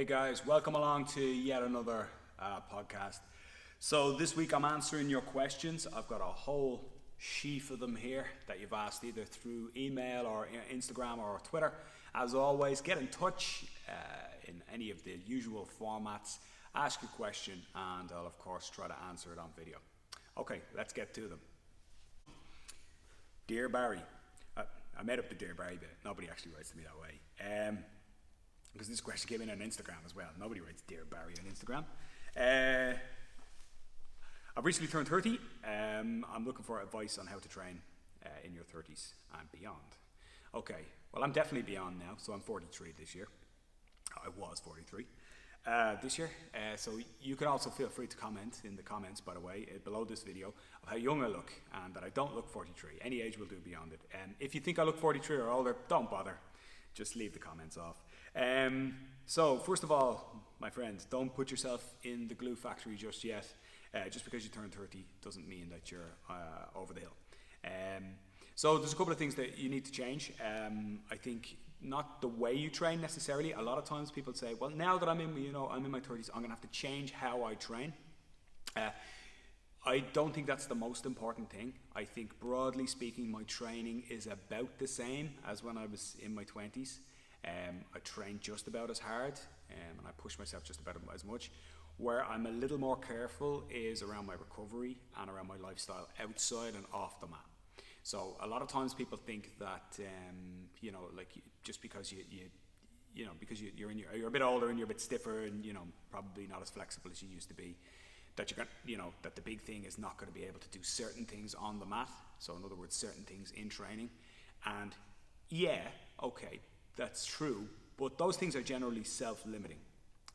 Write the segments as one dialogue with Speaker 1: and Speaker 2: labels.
Speaker 1: Hey guys, welcome along to yet another podcast. So this week I'm answering your questions. I've got a whole sheaf of them here that you've asked either through email or Instagram or Twitter. As always, get in touch in any of the usual formats. Ask your question and I'll of course try to answer it on video. Okay, let's get to them. Dear Barry. I made up the Dear Barry bit. Nobody actually writes to me that way. Because this question came in on Instagram as well. Nobody writes Dear Barry on Instagram. I've recently turned 30. I'm looking for advice on how to train in your 30s and beyond. Okay, well I'm definitely beyond now, so I'm 43 this year. I was 43 this year. So you can also feel free to comment in the comments, by the way, below this video of how young I look and that I don't look 43. Any age will do beyond it. If you think I look 43 or older, don't bother. Just leave the comments off. So first of all, my friends, don't put yourself in the glue factory just yet. Just because you turn 30 doesn't mean that you're over the hill. So there's a couple of things that you need to change. I think not the way you train necessarily. A lot of times people say, well, now that I'm in my 30s, I'm gonna have to change how I train. I don't think that's the most important thing. I think broadly speaking, my training is about the same as when I was in my 20s. I train just about as hard and I push myself just about as much. Where I'm a little more careful is around my recovery and around my lifestyle outside and off the mat. So a lot of times people think that just because you're a bit older and you're a bit stiffer and probably not as flexible as you used to be, that that the big thing is not going to be able to do certain things on the mat. So in other words, certain things in training. And yeah, okay, that's true, but those things are generally self-limiting.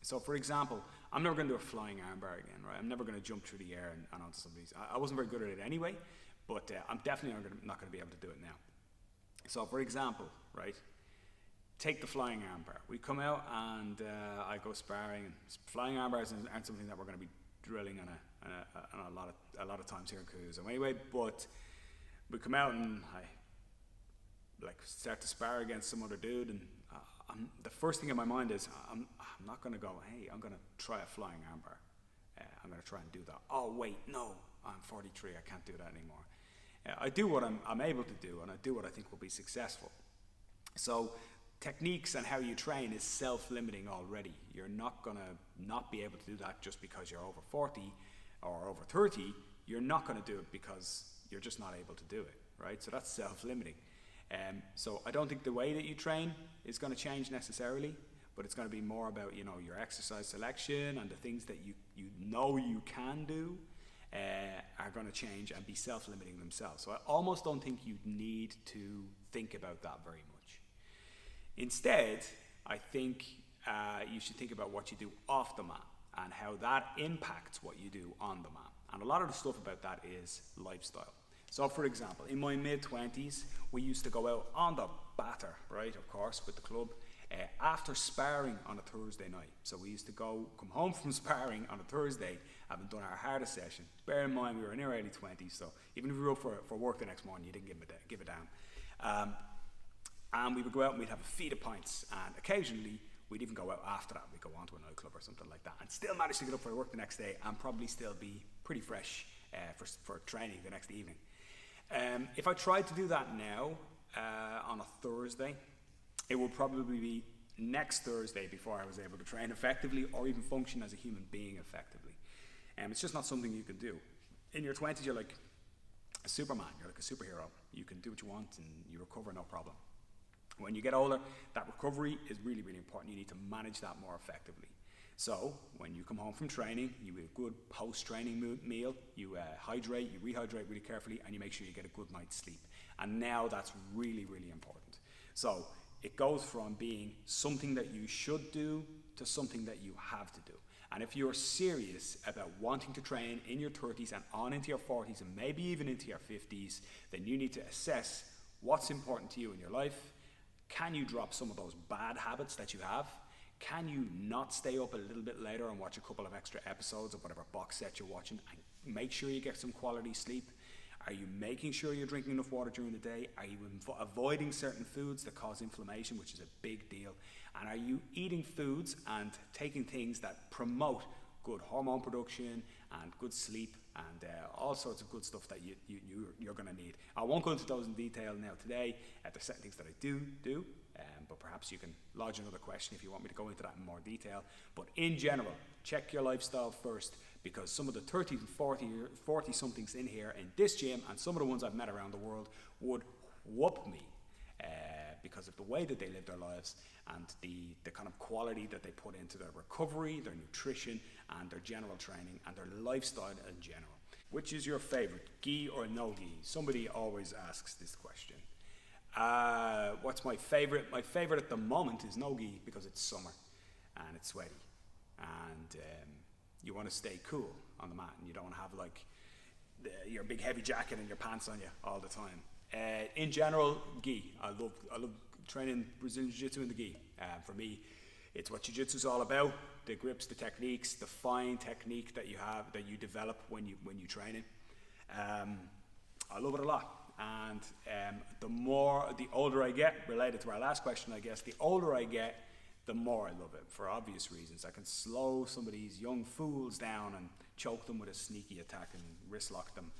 Speaker 1: So for example, I'm never going to do a flying armbar again, right? I'm never going to jump through the air and onto some of these. I wasn't very good at it anyway, but I'm definitely not going to be able to do it now. So for example, right, take the flying armbar. We come out and I go sparring. Flying armbars aren't something that we're going to be drilling on a lot of times here in Kyuzo anyway, but we come out and I start to spar against some other dude, and the first thing in my mind is I'm not going to go, hey, I'm going to try a flying armbar. I'm going to try and do that. Oh wait, no, I'm 43, I can't do that anymore. I do what I'm able to do, and I do what I think will be successful. So techniques and how you train is self-limiting already. You're not going to not be able to do that just because you're over 40 or over 30. You're not going to do it because you're just not able to do it, right? So that's self-limiting. So I don't think the way that you train is going to change necessarily, but it's going to be more about your exercise selection, and the things that you can do are going to change and be self-limiting themselves. So I almost don't think you need to think about that very much. Instead, I think you should think about what you do off the mat and how that impacts what you do on the mat. And a lot of the stuff about that is lifestyle. So for example, in my mid-20s, we used to go out on the batter, right, of course, with the club, after sparring on a Thursday night. So we used to come home from sparring on a Thursday, having done our hardest session. Bear in mind, we were in our early 20s, so even if we were up for work the next morning, you didn't give a damn. And we would go out and we'd have a feed of pints, and occasionally we'd even go out after that. We'd go on to a nightclub or something like that, and still manage to get up for work the next day and probably still be pretty fresh for training the next evening. If I tried to do that now on a Thursday, it will probably be next Thursday before I was able to train effectively or even function as a human being effectively. It's just not something you can do. In your 20s, you're like a Superman, you're like a superhero. You can do what you want and you recover no problem. When you get older, that recovery is really, really important. You need to manage that more effectively. So when you come home from training, you eat a good post-training meal, you hydrate, you rehydrate really carefully, and you make sure you get a good night's sleep. And now that's really, really important. So it goes from being something that you should do to something that you have to do. And if you're serious about wanting to train in your 30s and on into your 40s and maybe even into your 50s, then you need to assess what's important to you in your life. Can you drop some of those bad habits that you have? Can you not stay up a little bit later and watch a couple of extra episodes of whatever box set you're watching and make sure you get some quality sleep? Are you making sure you're drinking enough water during the day? Are you avoiding certain foods that cause inflammation, which is a big deal? And are you eating foods and taking things that promote good hormone production and good sleep and all sorts of good stuff that you're going to need? I won't go into those in detail now today. There's certain things that I do, but perhaps you can lodge another question if you want me to go into that in more detail. But in general, check your lifestyle first, because some of the 30 to 40 somethings in here in this gym and some of the ones I've met around the world would whoop me because of the way that they live their lives and the kind of quality that they put into their recovery, their nutrition and their general training and their lifestyle in general. Which is your favorite, gi or no gi? Somebody always asks this question. What's my favorite? My favorite at the moment is no gi, because it's summer and it's sweaty and you want to stay cool on the mat and you don't want to have like your big heavy jacket and your pants on you all the time. In general, gi. I love training Brazilian Jiu-Jitsu in the gi. For me, it's what Jiu-Jitsu is all about: the grips, the techniques, the fine technique that you have, that you develop when you train it. I love it a lot. And the older I get, related to our last question, I guess, the older I get, the more I love it, for obvious reasons. I can slow some of these young fools down and choke them with a sneaky attack and wrist lock them,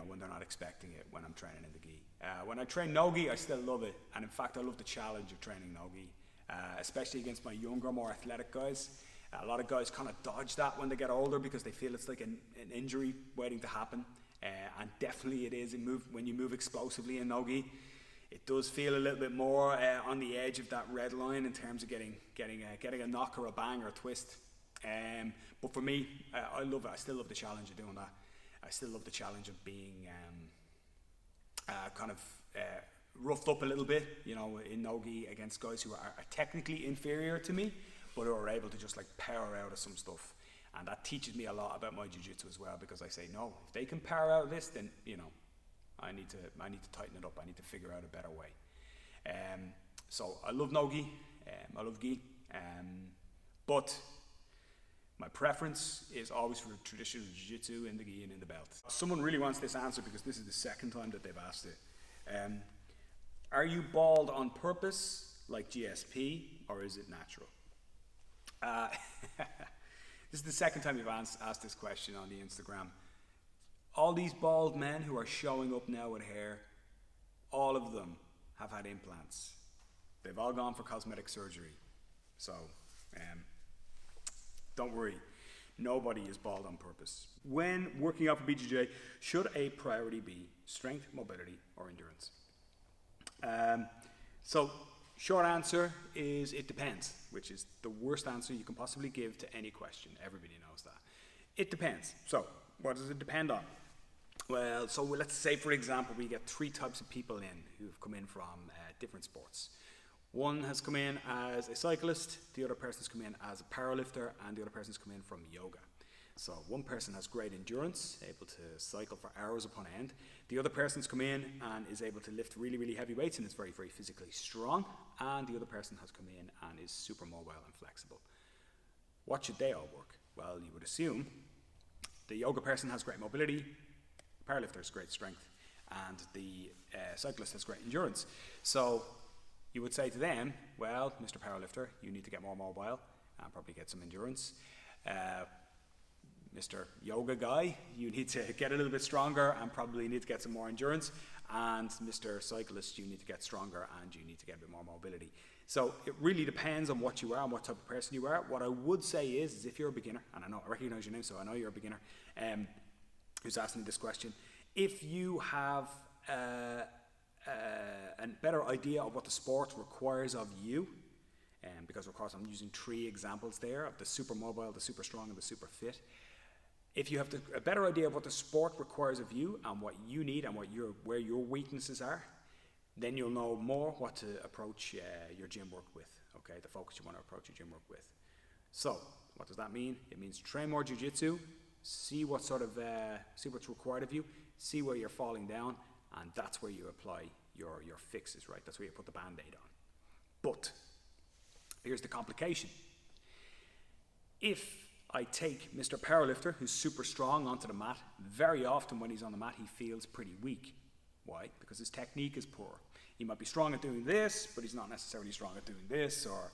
Speaker 1: when they're not expecting it when I'm training in the gi. When I train no-gi, I still love it. And in fact, I love the challenge of training no-gi, especially against my younger, more athletic guys. A lot of guys kind of dodge that when they get older because they feel it's like an injury waiting to happen. And definitely it is when you move explosively in no-gi. It does feel a little bit more on the edge of that red line in terms of getting a knock or a bang or a twist. But for me, I love it. I still love the challenge of doing that. I still love the challenge of being roughed up a little bit, in no-gi against guys who are technically inferior to me, but who are able to just like power out of some stuff. And that teaches me a lot about my jiu-jitsu as well, because I say, no, if they can power out of this, then, I need to tighten it up. I need to figure out a better way. So I love no-gi, I love gi, but my preference is always for traditional jiu-jitsu in the gi and in the belt. Someone really wants this answer because this is the second time that they've asked it. Are you bald on purpose, like GSP, or is it natural? This is the second time you've asked this question on the Instagram. All these bald men who are showing up now with hair, all of them have had implants. They've all gone for cosmetic surgery. So, don't worry. Nobody is bald on purpose. When working out for BJJ, should a priority be strength, mobility, or endurance? So, short answer is it depends, which is the worst answer you can possibly give to any question. Everybody knows that. It depends. So, what does it depend on? Well, so let's say, for example, we get three types of people in who've come in from different sports. One has come in as a cyclist, the other person's come in as a powerlifter, and the other person's come in from yoga. So one person has great endurance, able to cycle for hours upon end. The other person's come in and is able to lift really, really heavy weights and is very, very physically strong. And the other person has come in and is super mobile and flexible. What should they all work? Well, you would assume the yoga person has great mobility, powerlifter has great strength, and the cyclist has great endurance. So you would say to them, well, Mr. Powerlifter, you need to get more mobile and probably get some endurance. Mr. Yoga guy, you need to get a little bit stronger and probably need to get some more endurance. And Mr. Cyclist, you need to get stronger and you need to get a bit more mobility. So it really depends on what you are and what type of person you are. What I would say is if you're a beginner, and I recognize your name, so I know you're a beginner, who's asking this question, if you have a better idea of what the sport requires of you, because of course I'm using three examples there of the super mobile, the super strong, and the super fit. If you have a better idea of what the sport requires of you and what you need and where your weaknesses are, then you'll know more what to approach your gym work with, okay, the focus you want to approach your gym work with. So, what does that mean? It means train more jiu-jitsu, see what's required of you, see where you're falling down, and that's where you apply your fixes, right? That's where you put the band-aid on. But here's the complication. If I take Mr. Powerlifter, who's super strong, onto the mat. Very often when he's on the mat, he feels pretty weak. Why? Because his technique is poor. He might be strong at doing this, but he's not necessarily strong at doing this, or,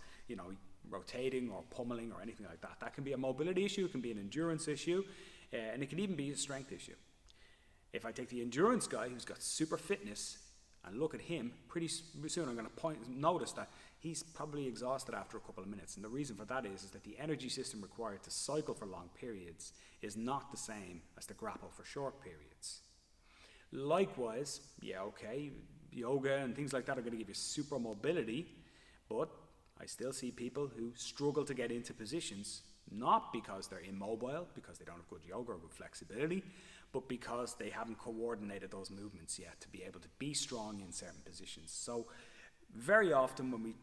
Speaker 1: rotating or pummeling or anything like that. That can be a mobility issue, it can be an endurance issue, and it can even be a strength issue. If I take the endurance guy who's got super fitness and look at him, pretty soon I'm going to notice that he's probably exhausted after a couple of minutes. And the reason for that is that the energy system required to cycle for long periods is not the same as to grapple for short periods. Likewise, yoga and things like that are going to give you super mobility, but I still see people who struggle to get into positions, not because they're immobile, because they don't have good yoga or good flexibility, but because they haven't coordinated those movements yet to be able to be strong in certain positions. So very often when we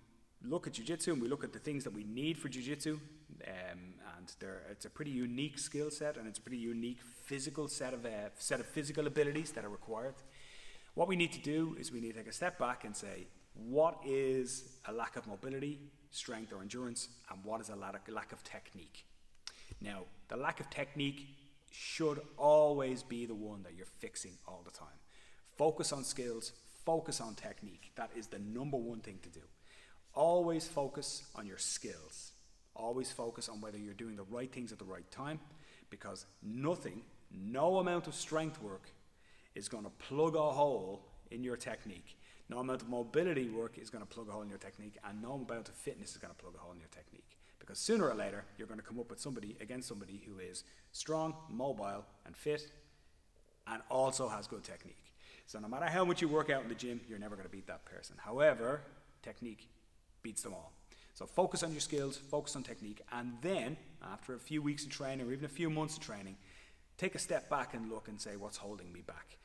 Speaker 1: look at jiu-jitsu and we look at the things that we need for jiu-jitsu, it's a pretty unique skill set, and it's a pretty unique physical set of physical abilities that are required. What we need to do is we need to take a step back and say, what is a lack of mobility, strength, or endurance, and what is a lack of technique? Now, the lack of technique should always be the one that you're fixing all the time. Focus on skills, focus on technique. That is the number one thing to do. Always focus on your skills. Always focus on whether you're doing the right things at the right time, because no amount of strength work is going to plug a hole in your technique. No amount of mobility work is going to plug a hole in your technique, and no amount of fitness is going to plug a hole in your technique. Because sooner or later, you're going to come up with somebody who is strong, mobile, and fit, and also has good technique. So no matter how much you work out in the gym, you're never going to beat that person. However, technique beats them all. So focus on your skills, focus on technique, and then, after a few weeks of training, or even a few months of training, take a step back and look and say, what's holding me back?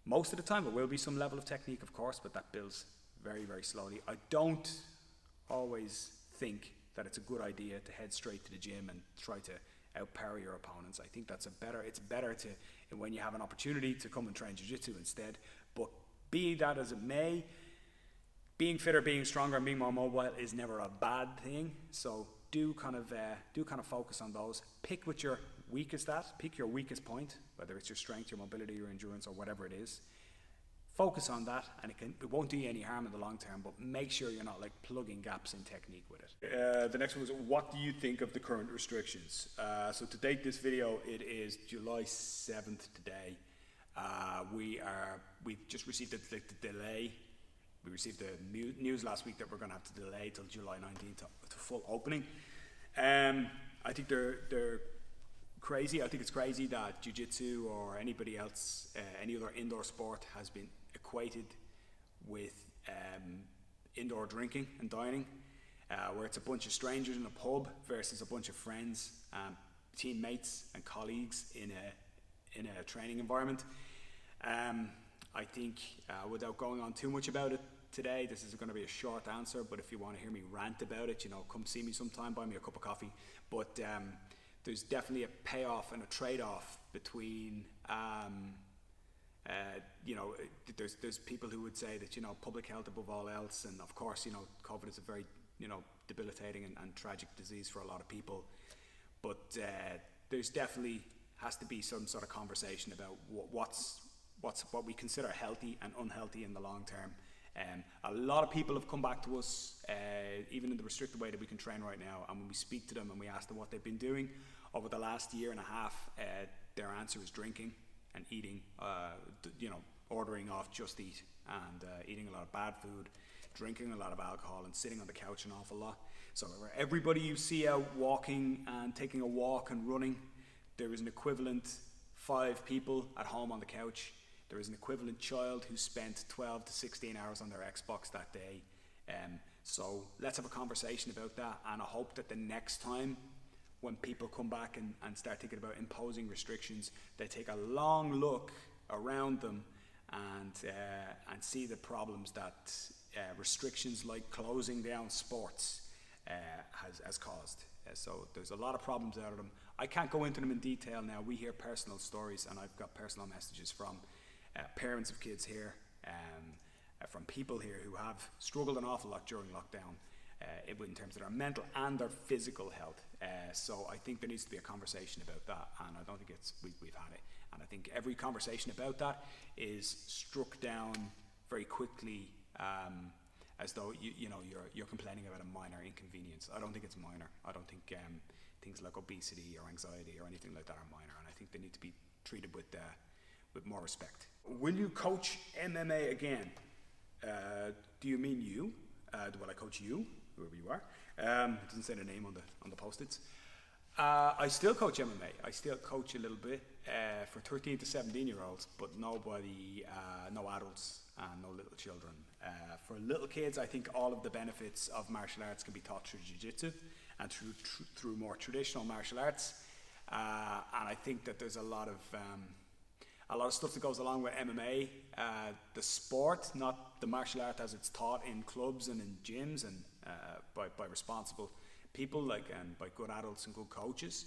Speaker 1: Most of the time, there will be some level of technique, of course, but that builds very, very slowly. I don't always think that it's a good idea to head straight to the gym and try to outpower your opponents. I think it's better to, when you have an opportunity, to come and train jiu-jitsu instead. But be that as it may, being fitter, being stronger, and being more mobile is never a bad thing. So do kind of focus on those. Pick what you're weakest at. Pick your weakest point, whether it's your strength, your mobility, your endurance, or whatever it is. Focus on that, and it won't do you any harm in the long term, but make sure you're not plugging gaps in technique with it. The next one was, what do you think of the current restrictions? So to date this video, it is July 7th today. We've just received the delay. We received the news last week that we're going to have to delay till July 19th to full opening. I think they're crazy. I think it's crazy that jiu-jitsu or anybody else, any other indoor sport, has been equated with indoor drinking and dining, where it's a bunch of strangers in a pub versus a bunch of friends, teammates and colleagues in a training environment. I think without going on too much about it today, this is going to be a short answer, but if you want to hear me rant about it, come see me sometime, buy me a cup of coffee. But there's definitely a payoff and a trade-off between, there's people who would say that, public health above all else, and of course, COVID is a very, debilitating and tragic disease for a lot of people. But there's definitely has to be some sort of conversation about what we consider healthy and unhealthy in the long term. A lot of people have come back to us, even in the restricted way that we can train right now, and when we speak to them and we ask them what they've been doing over the last year and a half, their answer is drinking and eating, ordering off Just Eat, and eating a lot of bad food, drinking a lot of alcohol, and sitting on the couch an awful lot. So everybody you see out walking and taking a walk and running, there is an equivalent 5 people at home on the couch. There is an equivalent child who spent 12 to 16 hours on their Xbox that day. So let's have a conversation about that, and I hope that the next time when people come back and start thinking about imposing restrictions, they take a long look around them and see the problems that restrictions like closing down sports has caused. So there's a lot of problems out of them. I can't go into them in detail now. We hear personal stories, and I've got personal messages from parents of kids here, from people here who have struggled an awful lot during lockdown. in terms of their mental and their physical health. So I think there needs to be a conversation about that, and I don't think we've had it. And I think every conversation about that is struck down very quickly, as though you're complaining about a minor inconvenience. I don't think it's minor. I don't think things like obesity or anxiety or anything like that are minor, and I think they need to be treated with more respect. Will you coach MMA again? Do you mean you? Will I coach you, whoever you are? It doesn't say the name on the post-its. I still coach MMA. I still coach a little bit for 13 to 17 year olds, but nobody, no adults and no little children. For little kids, I think all of the benefits of martial arts can be taught through jiu-jitsu and through more traditional martial arts. And I think that there's a lot of stuff that goes along with MMA, the sport, not the martial art as it's taught in clubs and in gyms and by responsible people, and by good adults and good coaches,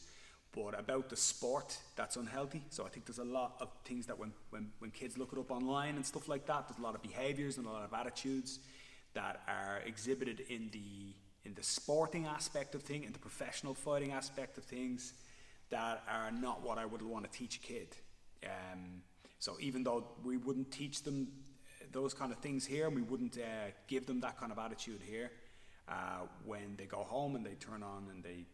Speaker 1: but about the sport that's unhealthy. So I think there's a lot of things that when kids look it up online and stuff like that, there's a lot of behaviors and a lot of attitudes that are exhibited in the sporting aspect of things, in the professional fighting aspect of things, that are not what I would want to teach a kid. So even though we wouldn't teach them those kind of things here, we wouldn't give them that kind of attitude here, when they go home and they turn on and they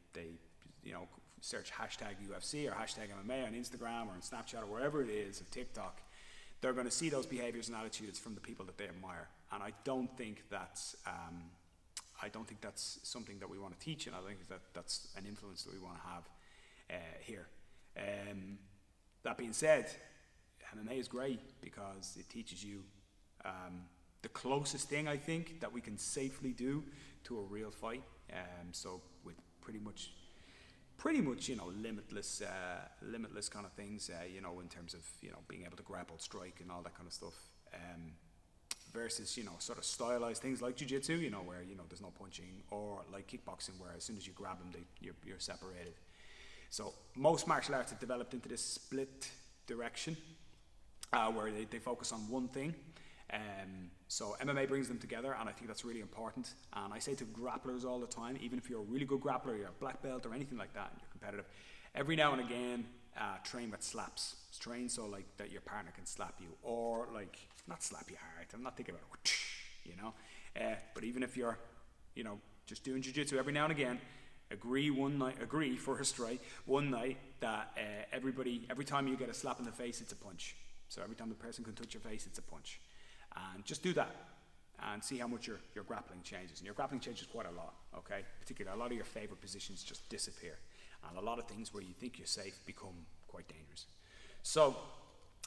Speaker 1: search hashtag UFC or hashtag MMA on Instagram or on Snapchat or wherever it is, or TikTok, they're going to see those behaviors and attitudes from the people that they admire. And I don't think that's something that we want to teach, and I think that's an influence that we want to have here. That being said, MMA is great because it teaches you the closest thing I think that we can safely do to a real fight. So with pretty much limitless kind of things, in terms of being able to grapple, strike, and all that kind of stuff. Versus sort of stylized things like jiu-jitsu, where there's no punching, or like kickboxing, where as soon as you grab them, you're separated. So most martial arts have developed into this split direction, where they focus on one thing. So MMA brings them together, and I think that's really important. And I say to grapplers all the time, even if you're a really good grappler, you're a black belt or anything like that, and you're competitive, every now and again, train with slaps. Train so like that your partner can slap you, or like not slap you hard. I'm not thinking about it, but even if you're, just doing jiu-jitsu every now and again, agree for a strike one night that every time you get a slap in the face, it's a punch. So every time the person can touch your face, it's a punch. And just do that and see how much your grappling changes. And your grappling changes quite a lot, okay? Particularly, a lot of your favorite positions just disappear. And a lot of things where you think you're safe become quite dangerous. So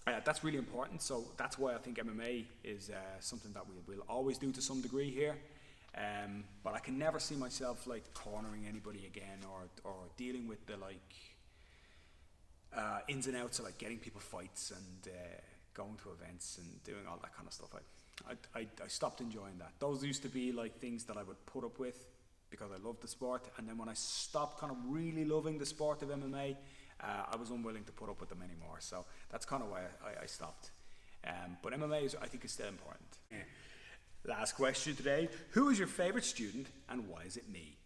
Speaker 1: that's really important. So that's why I think MMA is something that we will always do to some degree here. But I can never see myself like cornering anybody again, or dealing with the ins and outs of like getting people fights and going to events and doing all that kind of stuff. I stopped enjoying that. Those used to be like things that I would put up with because I loved the sport, and then when I stopped kind of really loving the sport of MMA, I was unwilling to put up with them anymore. So that's kind of why I stopped. But MMA I think is still important. Last question today: who is your favorite student, and why is it me?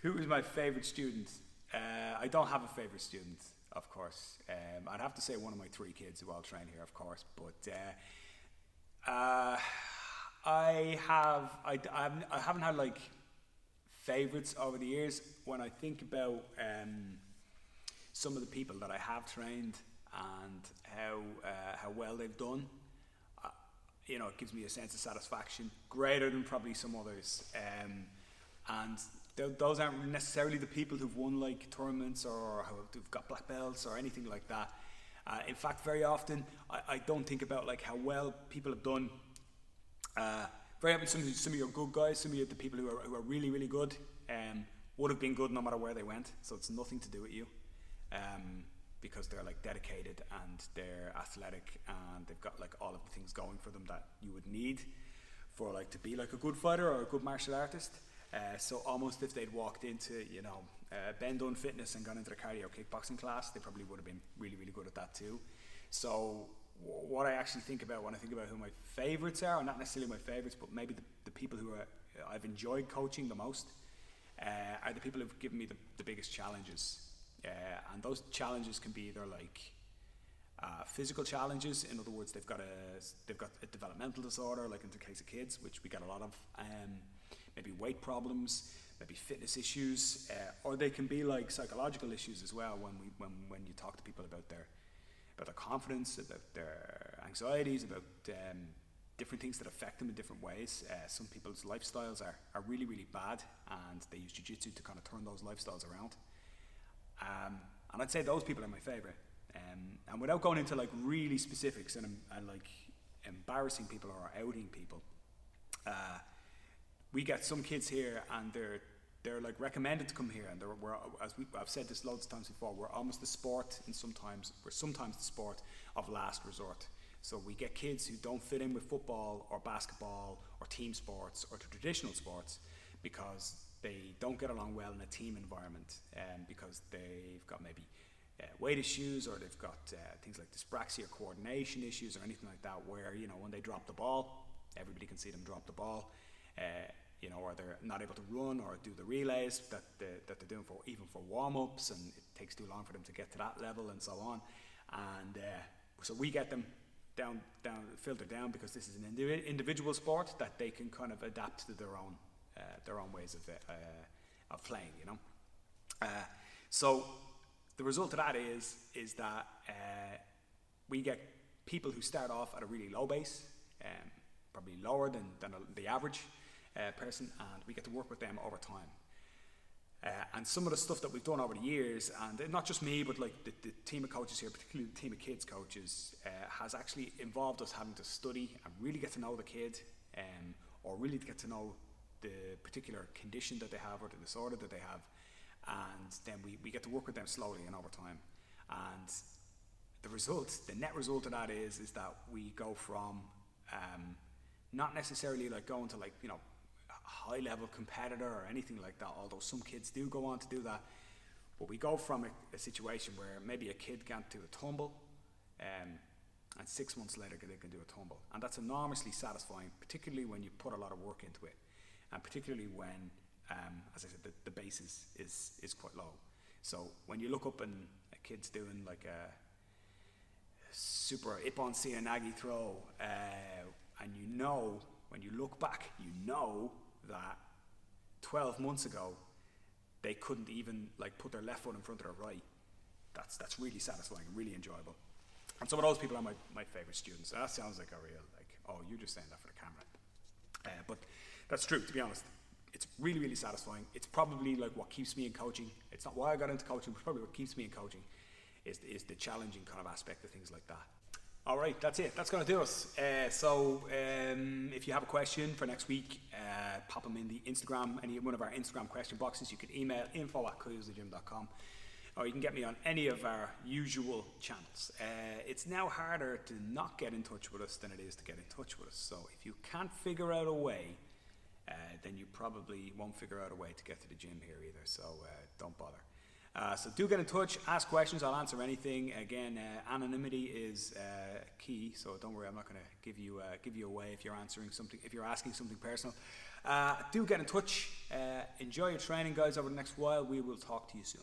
Speaker 1: Who is my favorite student? I don't have a favorite student, of course. I'd have to say one of my 3 kids who I'll train here, of course. But I haven't had like favorites over the years. When I think about some of the people that I have trained and how well they've done, it gives me a sense of satisfaction greater than probably some others. And those aren't necessarily the people who've won like tournaments or who've got black belts or anything like that. In fact, very often I don't think about like how well people have done. Very often some of your good guys, some of the people who are really, really good, would have been good no matter where they went. So it's nothing to do with you, because they're like dedicated and they're athletic and they've got like all of the things going for them that you would need for like to be like a good fighter or a good martial artist. So almost if they'd walked into, Ben Dunn Fitness and gone into the cardio kickboxing class, they probably would have been really, really good at that too. So what I actually think about when I think about who my favourites are, or not necessarily my favourites, but maybe the people who I've enjoyed coaching the most, are the people who've given me the biggest challenges. And those challenges can be either like physical challenges. In other words, they've got a developmental disorder, like in the case of kids, which we get a lot of. Maybe weight problems, maybe fitness issues, or they can be like psychological issues as well. When you talk to people about their confidence, about their anxieties, about different things that affect them in different ways. Some people's lifestyles are really, really bad, and they use jiu-jitsu to kind of turn those lifestyles around. And I'd say those people are my favorite. And without going into like really specifics and like embarrassing people or outing people, we get some kids here and they're like recommended to come here, and I've said this loads of times before, we're almost the sport, and we're sometimes the sport of last resort. So we get kids who don't fit in with football or basketball or team sports or the traditional sports because they don't get along well in a team environment, because they've got maybe weight issues, or they've got things like dyspraxia, coordination issues, or anything like that, where, you know, when they drop the ball, everybody can see them drop the ball, you know, or they're not able to run or do the relays that they're doing even for warm-ups, and it takes too long for them to get to that level, and so on. And so we get them filtered down, because this is an individual sport that they can kind of adapt to their own ways of playing, you know. So the result of that is that we get people who start off at a really low base, probably lower than the average person, and we get to work with them over time. And some of the stuff that we've done over the years, and not just me, but like the team of coaches here, particularly the team of kids coaches, has actually involved us having to study and really get to know the kid, or really to get to know the particular condition that they have or the disorder that they have. And then we get to work with them slowly and over time. And the net result of that is that we go from not necessarily like going to, like, you know, a high level competitor or anything like that, although some kids do go on to do that. But we go from a situation where maybe a kid can't do a tumble, and 6 months later they can do a tumble. And that's enormously satisfying, particularly when you put a lot of work into it, and particularly when, as I said, the base is quite low. So when you look up and a kid's doing like a super Ippon Nagi throw, and you know, when you look back, you know that 12 months ago they couldn't even like put their left foot in front of their right. That's really satisfying and really enjoyable. And some of those people are my favorite students. And that sounds like a real, like, oh, you're just saying that for the camera. But that's true, to be honest. It's really, really satisfying. It's probably like what keeps me in coaching. It's not why I got into coaching, but probably what keeps me in coaching is the challenging kind of aspect of things like that. All right, that's it. That's going to do us. So if you have a question for next week, pop them in the Instagram, any one of our Instagram question boxes. You can email info@kyuzogym.com, or you can get me on any of our usual channels. It's now harder to not get in touch with us than it is to get in touch with us. So if you can't figure out a way, then you probably won't figure out a way to get to the gym here either. So don't bother. So do get in touch, ask questions. I'll answer anything. Again, anonymity is key, so don't worry. I'm not going to give you away if you're answering something, if you're asking something personal. Do get in touch. Enjoy your training, guys, over the next while. We will talk to you soon.